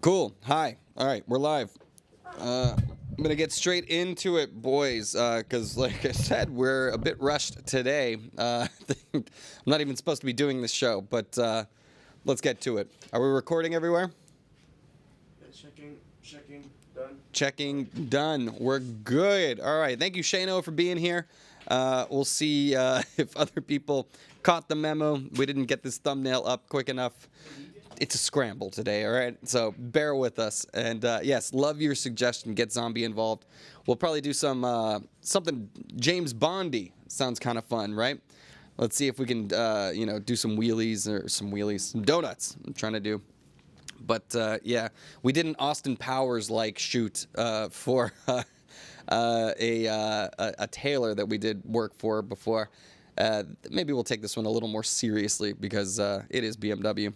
Cool. Hi. All right, we're live. I'm gonna get straight into it, boys, because, like I said, we're a bit rushed today. I'm not even supposed to be doing this show, but let's get to it. Are we recording everywhere? Checking, done. Checking, done. We're good. All right. Thank you, Shano, for being here. We'll see if other people caught the memo. We didn't get this thumbnail up quick enough. It's a scramble today, all right? So bear with us. And yes, love your suggestion. Get zombie involved. We'll probably do some something James Bondy. Sounds kind of fun, right? Let's see if we can, do some wheelies or some donuts. I'm trying to do. But yeah, we did an Austin Powers-like shoot for a tailor that we did work for before. Maybe we'll take this one a little more seriously because it is BMW.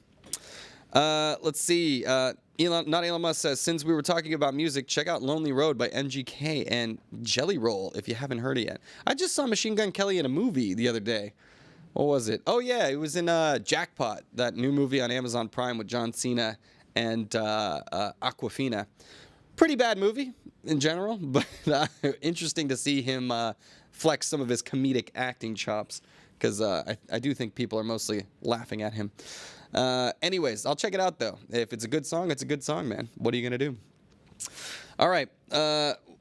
Let's see. Elon Musk says, since we were talking about music, check out Lonely Road by MGK and Jelly Roll if you haven't heard it yet. I just saw Machine Gun Kelly in a movie the other day. What was it? Oh, yeah, it was in Jackpot, that new movie on Amazon Prime with John Cena and Aquafina. Pretty bad movie in general, but interesting to see him flex some of his comedic acting chops because I do think people are mostly laughing at him. Anyways, I'll check it out, though. If it's a good song, it's a good song, man. What are you going to do? All right.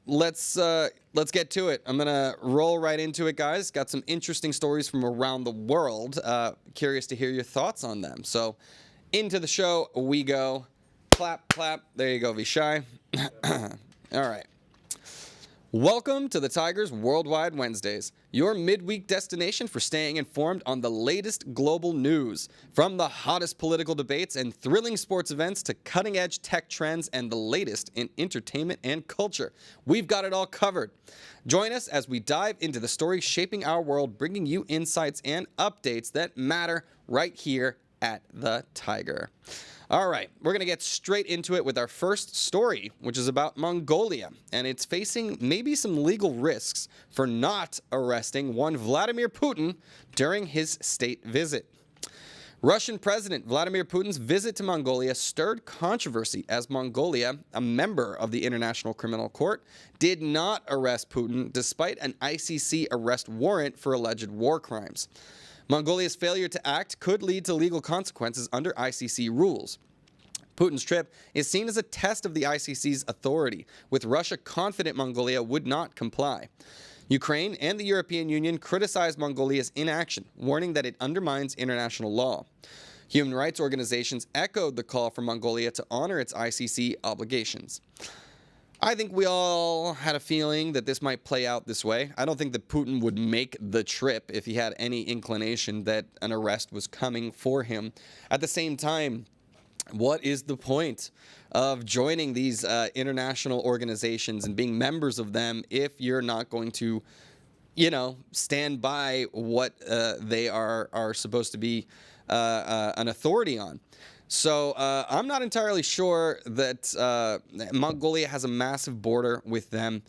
Let's get to it. I'm going to roll right into it, guys. Got some interesting stories from around the world. Curious to hear your thoughts on them. So into the show we go. Clap, clap. There you go, Vishai. All right. Welcome to the Thaiger's Worldwide Wednesdays, your midweek destination for staying informed on the latest global news. From the hottest political debates and thrilling sports events to cutting-edge tech trends and the latest in entertainment and culture, we've got it all covered. Join us as we dive into the stories shaping our world, bringing you insights and updates that matter right here at the Thaiger. All right, we're going to get straight into it with our first story, which is about Mongolia, and it's facing maybe some legal risks for not arresting one Vladimir Putin during his state visit. Russian President Vladimir Putin's visit to Mongolia stirred controversy as Mongolia, a member of the International Criminal Court, did not arrest Putin despite an ICC arrest warrant for alleged war crimes. Mongolia's failure to act could lead to legal consequences under ICC rules. Putin's trip is seen as a test of the ICC's authority, with Russia confident Mongolia would not comply. Ukraine and the European Union criticized Mongolia's inaction, warning that it undermines international law. Human rights organizations echoed the call for Mongolia to honor its ICC obligations. I think we all had a feeling that this might play out this way. I don't think that Putin would make the trip if he had any inclination that an arrest was coming for him. At the same time, what is the point of joining these international organizations and being members of them if you're not going to, stand by what they are supposed to be an authority on? So I'm not entirely sure that Mongolia has a massive border with them.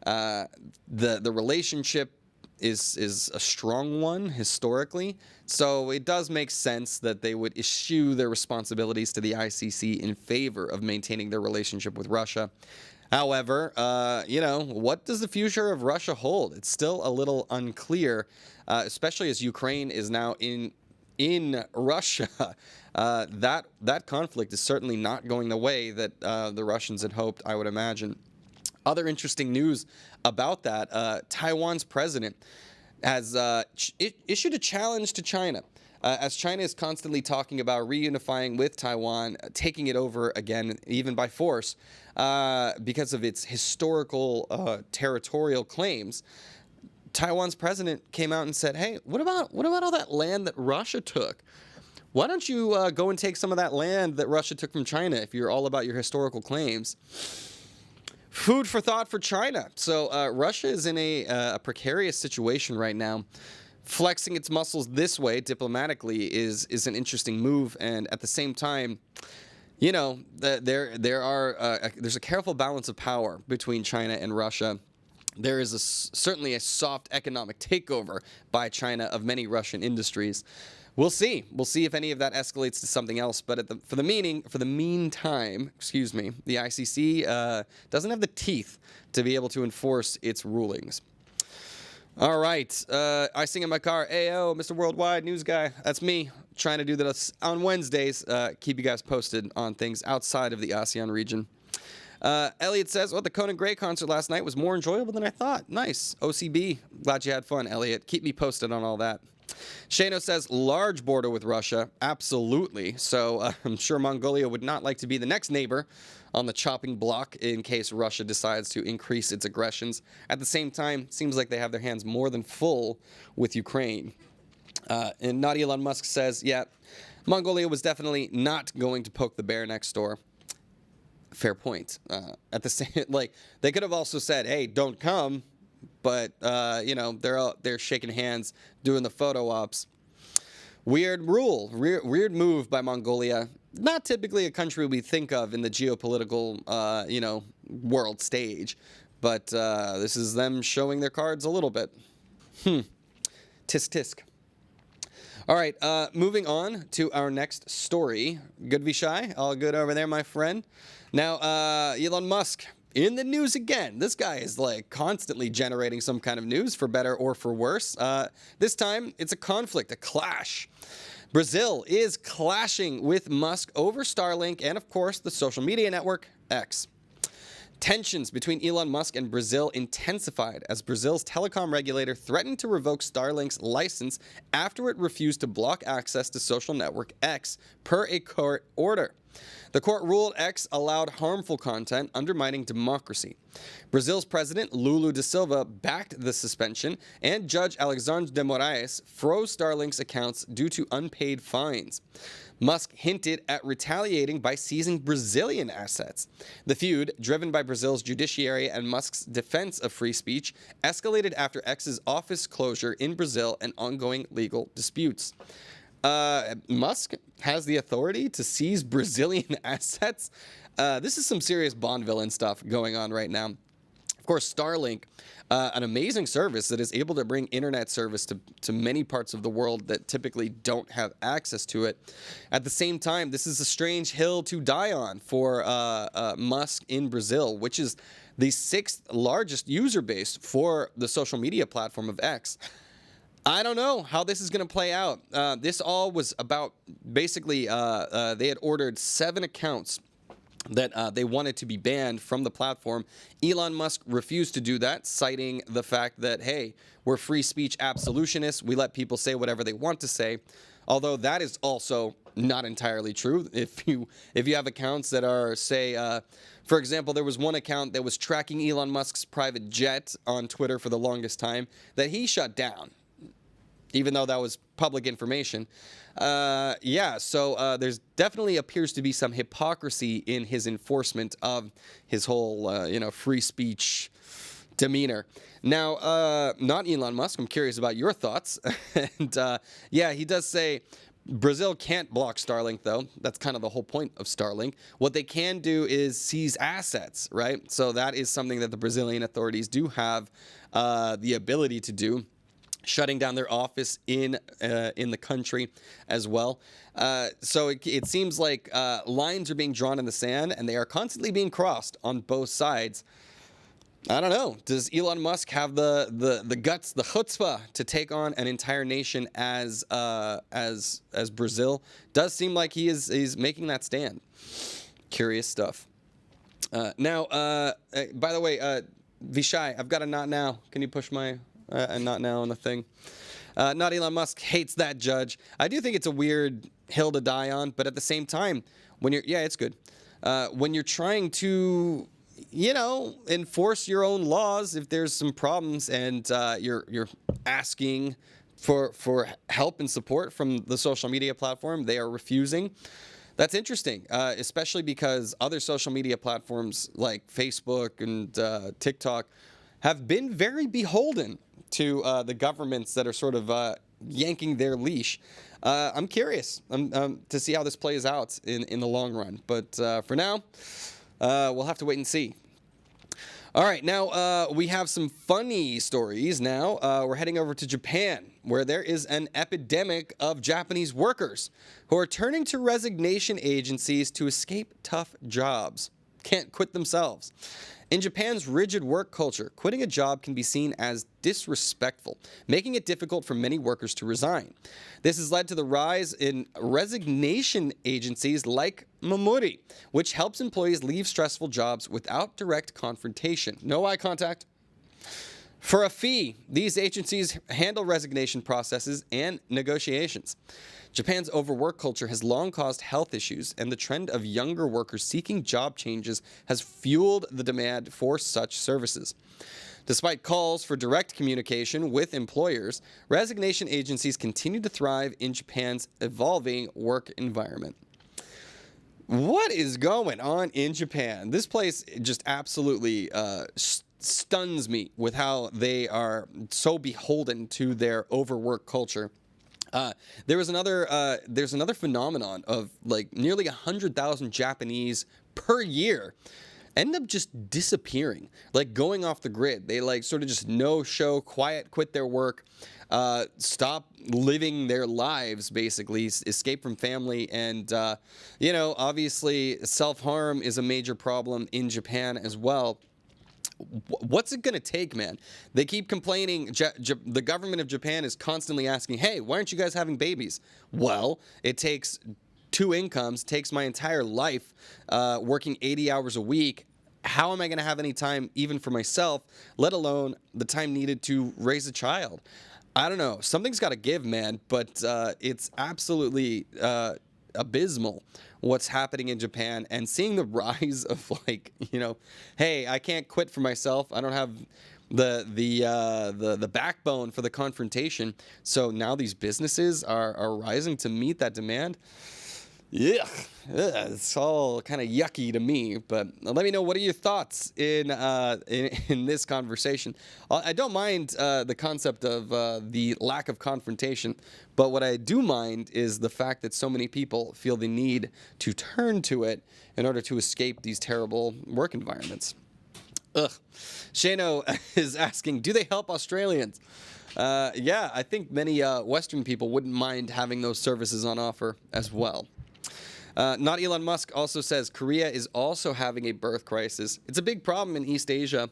The relationship is a strong one historically, so it does make sense that they would eschew their responsibilities to the ICC in favor of maintaining their relationship with Russia. However, what does the future of Russia hold? It's still a little unclear, especially as Ukraine is now in Russia. That conflict is certainly not going the way that the Russians had hoped, I would imagine. Other interesting news about that, Taiwan's president has issued a challenge to China. As China is constantly talking about reunifying with Taiwan, taking it over again, even by force, because of its historical territorial claims. Taiwan's president came out and said, hey, what about all that land that Russia took? Why don't you go and take some of that land that Russia took from China if you're all about your historical claims? Food for thought for China. So Russia is in a precarious situation right now. Flexing its muscles this way diplomatically is an interesting move, and at the same time, there's a careful balance of power between China and Russia. There is certainly a soft economic takeover by China of many Russian industries. we'll see. We'll see if any of that escalates to something else. But for the meantime, excuse me, the ICC doesn't have the teeth to be able to enforce its rulings. All right, I sing in my car. Ayo, Mr. Worldwide News Guy. That's me trying to do this on Wednesdays. Keep you guys posted on things outside of the ASEAN region. Elliot says, the Conan Gray concert last night was more enjoyable than I thought. Nice. OCB. Glad you had fun, Elliot. Keep me posted on all that. Shano says, large border with Russia. Absolutely. So I'm sure Mongolia would not like to be the next neighbor on the chopping block in case Russia decides to increase its aggressions. At the same time, seems like they have their hands more than full with Ukraine. And not Elon Musk says, yeah, Mongolia was definitely not going to poke the bear next door. Fair point. At the same, they could have also said, hey, don't come. But, they're shaking hands, doing the photo ops. Weird weird move by Mongolia. Not typically a country we think of in the geopolitical, world stage. But this is them showing their cards a little bit. Tisk tisk. All right, moving on to our next story. Good Vishai, all good over there, my friend. Now, Elon Musk. In the news again. This guy is constantly generating some kind of news, for better or for worse. This time, it's a conflict, a clash. Brazil is clashing with Musk over Starlink and, of course, the social media network X. Tensions between Elon Musk and Brazil intensified as Brazil's telecom regulator threatened to revoke Starlink's license after it refused to block access to social network X per a court order. The court ruled X allowed harmful content, undermining democracy. Brazil's president, Lula da Silva, backed the suspension, and Judge Alexandre de Moraes froze Starlink's accounts due to unpaid fines. Musk hinted at retaliating by seizing Brazilian assets. The feud, driven by Brazil's judiciary and Musk's defense of free speech, escalated after X's office closure in Brazil and ongoing legal disputes. Musk has the authority to seize Brazilian assets. This is some serious Bond villain stuff going on right now. Of course, Starlink, an amazing service that is able to bring internet service to many parts of the world that typically don't have access to it. At the same time, this is a strange hill to die on for Musk in Brazil, which is the 6th largest user base for the social media platform of X. I don't know how this is going to play out. This all was about basically they had ordered 7 accounts that they wanted to be banned from the platform. Elon Musk refused to do that, citing the fact that, hey, we're free speech absolutionists. We let people say whatever they want to say. Although that is also not entirely true. If you have accounts that are, say, for example, there was one account that was tracking Elon Musk's private jet on Twitter for the longest time that he shut down, even though that was public information. So there's definitely appears to be some hypocrisy in his enforcement of his whole, free speech demeanor. Now, not Elon Musk, I'm curious about your thoughts. And he does say Brazil can't block Starlink, though. That's kind of the whole point of Starlink. What they can do is seize assets, right? So that is something that the Brazilian authorities do have the ability to do, shutting down their office in the country as well. So it seems like lines are being drawn in the sand, and they are constantly being crossed on both sides. I don't know. Does Elon Musk have the guts, the chutzpah, to take on an entire nation as Brazil? Does seem like he's making that stand. Curious stuff. Now, by the way, Vishai, I've got a not now. Can you push my not now on the thing? Not Elon Musk hates that judge. I do think it's a weird hill to die on, but at the same time, when you're it's good. When you're trying to enforce your own laws, if there's some problems and you're asking for help and support from the social media platform, they are refusing. That's interesting, especially because other social media platforms like Facebook and TikTok have been very beholden to the governments that are sort of yanking their leash. I'm curious to see how this plays out in the long run. But for now, we'll have to wait and see. All right, now we have some funny stories now. We're heading over to Japan, where there is an epidemic of Japanese workers who are turning to resignation agencies to escape tough jobs. Can't quit themselves. In Japan's rigid work culture, quitting a job can be seen as disrespectful, making it difficult for many workers to resign. This has led to the rise in resignation agencies like Mamuri, which helps employees leave stressful jobs without direct confrontation. No eye contact. For a fee, these agencies handle resignation processes and negotiations. Japan's overwork culture has long caused health issues, and the trend of younger workers seeking job changes has fueled the demand for such services. Despite calls for direct communication with employers, resignation agencies continue to thrive in Japan's evolving work environment. What is going on in Japan? This place just absolutely stuns me with how they are so beholden to their overwork culture. There's another phenomenon of like nearly 100,000 Japanese per year end up just disappearing, like going off the grid. They like sort of just no-show, quit their work, stop living their lives, basically, escape from family. And, obviously self-harm is a major problem in Japan as well. What's it going to take, man? They keep complaining. The government of Japan is constantly asking, hey, why aren't you guys having babies? Well, it takes 2 incomes, takes my entire life working 80 hours a week. How am I going to have any time even for myself, let alone the time needed to raise a child? I don't know. Something's got to give, man, but it's absolutely abysmal what's happening in Japan, and seeing the rise of hey, I can't quit for myself. I don't have the backbone for the confrontation. So now these businesses are rising to meet that demand. Yeah, it's all kind of yucky to me. But let me know, what are your thoughts in this conversation? I don't mind the concept of the lack of confrontation, but what I do mind is the fact that so many people feel the need to turn to it in order to escape these terrible work environments. Ugh. Shano is asking, do they help Australians? Yeah, I think many Western people wouldn't mind having those services on offer as well. Not Elon Musk also says Korea is also having a birth crisis. It's a big problem in East Asia.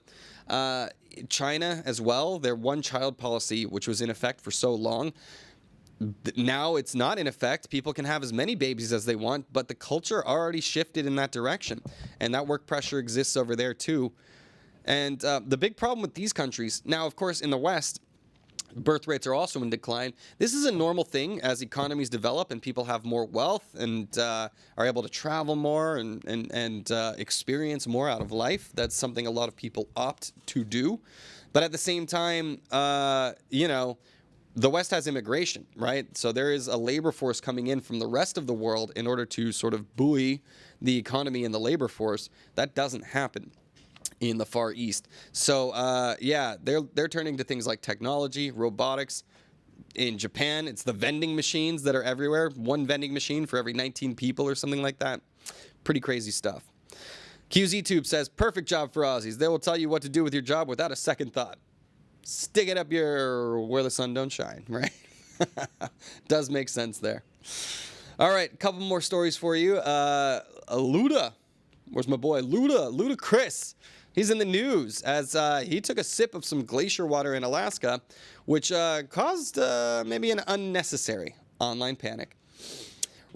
China as well, their one-child policy, which was in effect for so long, now it's not in effect. People can have as many babies as they want, but the culture already shifted in that direction. And that work pressure exists over there too. And the big problem with these countries, now of course in the West, birth rates are also in decline. This is a normal thing as economies develop and people have more wealth and are able to travel more and experience more out of life. That's something a lot of people opt to do. But at the same time, the West has immigration, right? So there is a labor force coming in from the rest of the world in order to sort of buoy the economy and the labor force. That doesn't happen in the Far East. So they're turning to things like technology, robotics. In Japan, it's the vending machines that are everywhere. One vending machine for every 19 people or something like that. Pretty crazy stuff. QZTube says, perfect job for Aussies. They will tell you what to do with your job without a second thought. Stick it up where the sun don't shine, right? Does make sense there. All right, a couple more stories for you. Luda. Where's my boy? Ludacris. He's in the news as he took a sip of some glacier water in Alaska, which caused maybe an unnecessary online panic.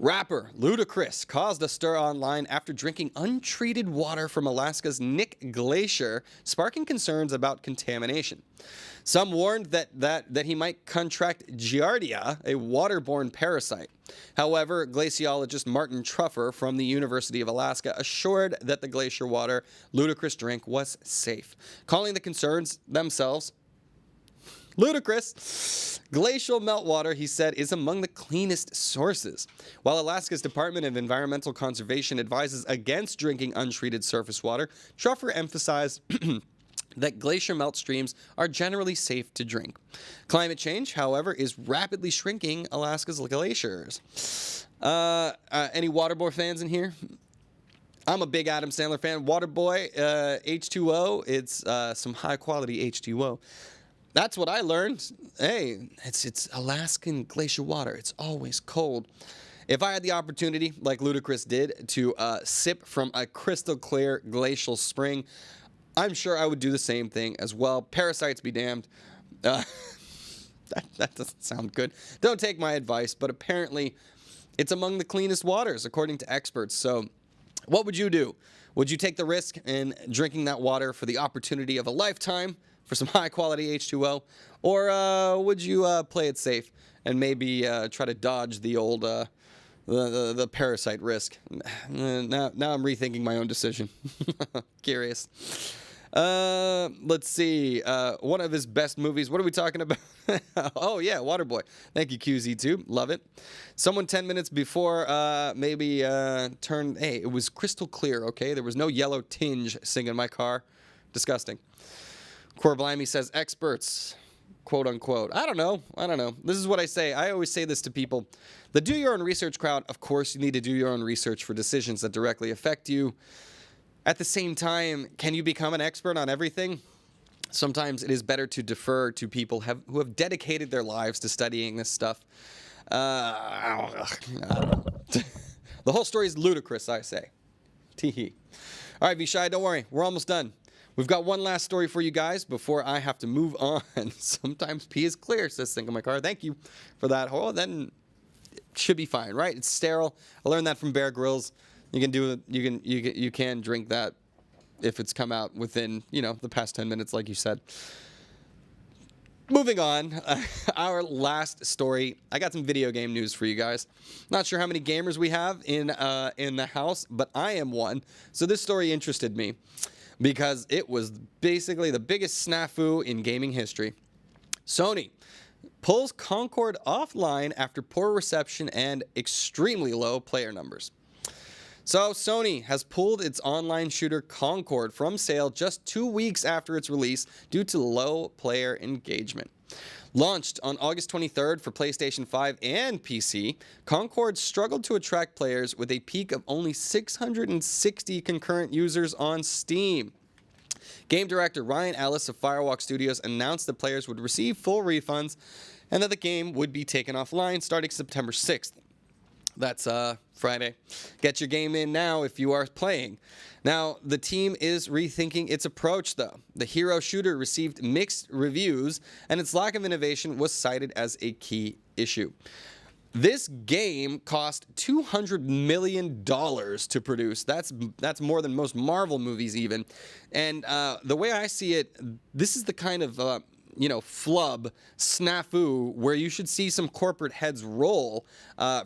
Rapper Ludacris caused a stir online after drinking untreated water from Alaska's Nick Glacier, sparking concerns about contamination. Some warned that he might contract Giardia, a waterborne parasite. However, glaciologist Martin Truffer from the University of Alaska assured that the glacier water Ludacris drank was safe, calling the concerns themselves ludicrous. Glacial meltwater, he said, is among the cleanest sources. While Alaska's Department of Environmental Conservation advises against drinking untreated surface water, Truffer emphasized that glacier melt streams are generally safe to drink. Climate change, however, is rapidly shrinking Alaska's glaciers. Any waterboard fans in here? I'm a big Adam Sandler fan. Waterboy, H2O. It's some high quality H2O. That's what I learned. Hey, it's Alaskan glacier water. It's always cold. If I had the opportunity, like Ludacris did, to sip from a crystal clear glacial spring, I'm sure I would do the same thing as well. Parasites be damned. That doesn't sound good. Don't take my advice, but apparently it's among the cleanest waters, according to experts. So what would you do? Would you take the risk in drinking that water for the opportunity of a lifetime for some high-quality H2O? Or would you play it safe and maybe try to dodge the old the parasite risk? Now I'm rethinking my own decision. Curious. Let's see. One of his best movies. What are we talking about? Oh, yeah, Waterboy. Thank you, QZ2. Love it. Someone 10 minutes before maybe turned... Hey, it was crystal clear, okay? There was no yellow tinge singing in my car. Disgusting. Corblimey says, experts, quote unquote. I don't know. This is what I say. I always say this to people. The do your own research crowd, of course, you need to do your own research for decisions that directly affect you. At the same time, can you become an expert on everything? Sometimes it is better to defer to people who have dedicated their lives to studying this stuff. I don't know. The whole story is ludicrous, I say. Tee-hee. All right, Vishai, don't worry. We're almost done. We've got one last story for you guys before I have to move on. Sometimes pee is clear, says Think of My Car. Thank you for that. Oh, then it should be fine, right? It's sterile. I learned that from Bear Grylls. You can do it. You can drink that if it's come out within, the past 10 minutes, like you said. Moving on, our last story. I got some video game news for you guys. Not sure how many gamers we have in the house, but I am one. So this story interested me because it was basically the biggest snafu in gaming history. Sony pulls Concord offline after poor reception and extremely low player numbers. So Sony has pulled its online shooter Concord from sale just 2 weeks after its release due to low player engagement. Launched on August 23rd for PlayStation 5 and PC, Concord struggled to attract players with a peak of only 660 concurrent users on Steam. Game director Ryan Ellis of Firewalk Studios announced that players would receive full refunds and that the game would be taken offline starting September 6th. That's Friday. Get your game in now if you are playing. Now, the team is rethinking its approach, though. The hero shooter received mixed reviews, and its lack of innovation was cited as a key issue. This game cost $200 million to produce. That's more than most Marvel movies even. And the way I see it, this is the kind of flub, snafu, where you should see some corporate heads roll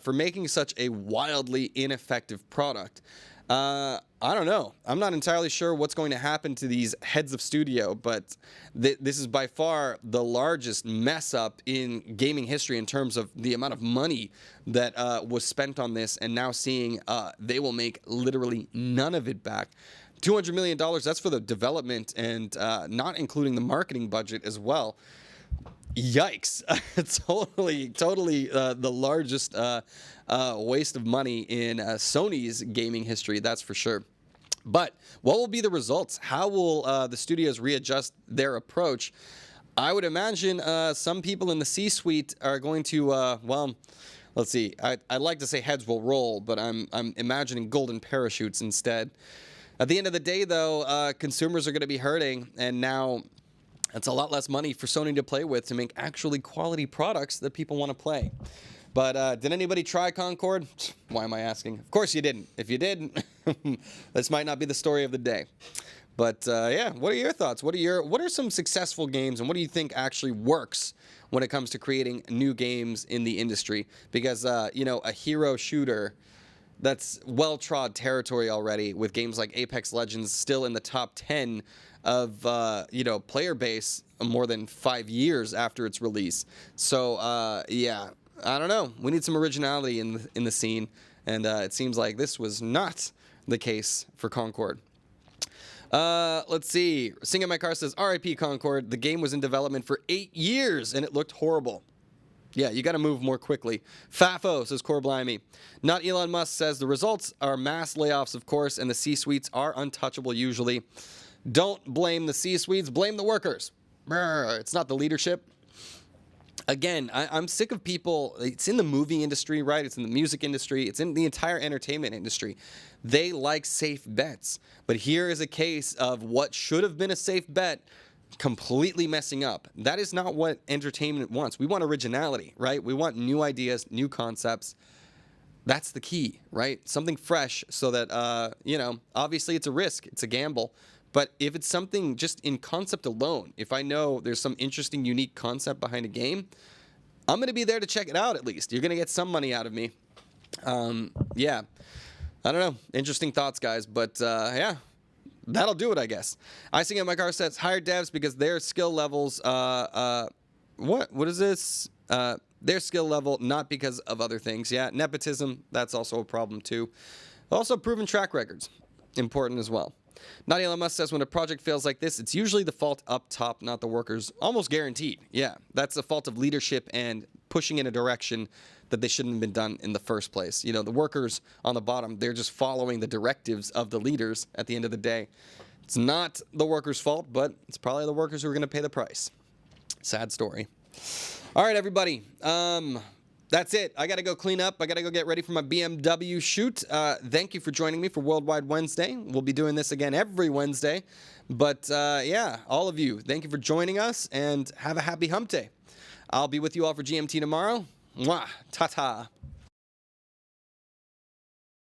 for making such a wildly ineffective product. I don't know. I'm not entirely sure what's going to happen to these heads of studio, but this is by far the largest mess up in gaming history in terms of the amount of money that was spent on this, and now seeing they will make literally none of it back. $200 million, that's for the development and not including the marketing budget as well. Yikes. Totally the largest waste of money in Sony's gaming history, that's for sure. But what will be the results? How will the studios readjust their approach? I would imagine some people in the C-suite are going to, let's see. I'd like to say heads will roll, but I'm imagining golden parachutes instead. At the end of the day, though, consumers are going to be hurting, and now it's a lot less money for Sony to play with to make actually quality products that people want to play. But did anybody try Concord? Why am I asking? Of course you didn't. If you did, this might not be the story of the day. But yeah, what are your thoughts? What are some successful games, and what do you think actually works when it comes to creating new games in the industry? Because a hero shooter, that's well-trod territory already, with games like Apex Legends still in the top 10 of player base more than 5 years after its release. So yeah, I don't know. We need some originality in the scene, and it seems like this was not the case for Concord. Let's see. Sing in My Car says, R.I.P. Concord. The game was in development for 8 years, and it looked horrible. Yeah, you got to move more quickly. Fafo, says Core Blimey. Not Elon Musk, says the results are mass layoffs, of course, and the C-suites are untouchable usually. Don't blame the C-suites, blame the workers. Brr, it's not the leadership. Again, I'm sick of people. It's in the movie industry, right? It's in the music industry. It's in the entire entertainment industry. They like safe bets. But here is a case of what should have been a safe bet completely messing up. That is not what entertainment wants. We want originality, right? We want new ideas, new concepts. That's the key, right? Something fresh so that, obviously it's a risk. It's a gamble. But if it's something just in concept alone, if I know there's some interesting, unique concept behind a game, I'm going to be there to check it out at least. You're going to get some money out of me. Yeah. I don't know. Interesting thoughts, guys. But, yeah. That'll do it, I guess. Icing at my car says hire devs because their skill levels. What is this? Their skill level, not because of other things. Yeah, nepotism. That's also a problem too. Also, proven track records, important as well. Not Elon Musk says when a project fails like this, it's usually the fault up top, not the workers. Almost guaranteed. Yeah, that's the fault of leadership and pushing in a direction that they shouldn't have been done in the first place. The workers on the bottom, they're just following the directives of the leaders at the end of the day. It's not the workers' fault, but it's probably the workers who are going to pay the price. Sad story. All right, everybody. That's it. I got to go clean up. I got to go get ready for my BMW shoot. Thank you for joining me for Worldwide Wednesday. We'll be doing this again every Wednesday. But, yeah, all of you, thank you for joining us, and have a happy hump day. I'll be with you all for GMT tomorrow. Mwah. Ta-ta.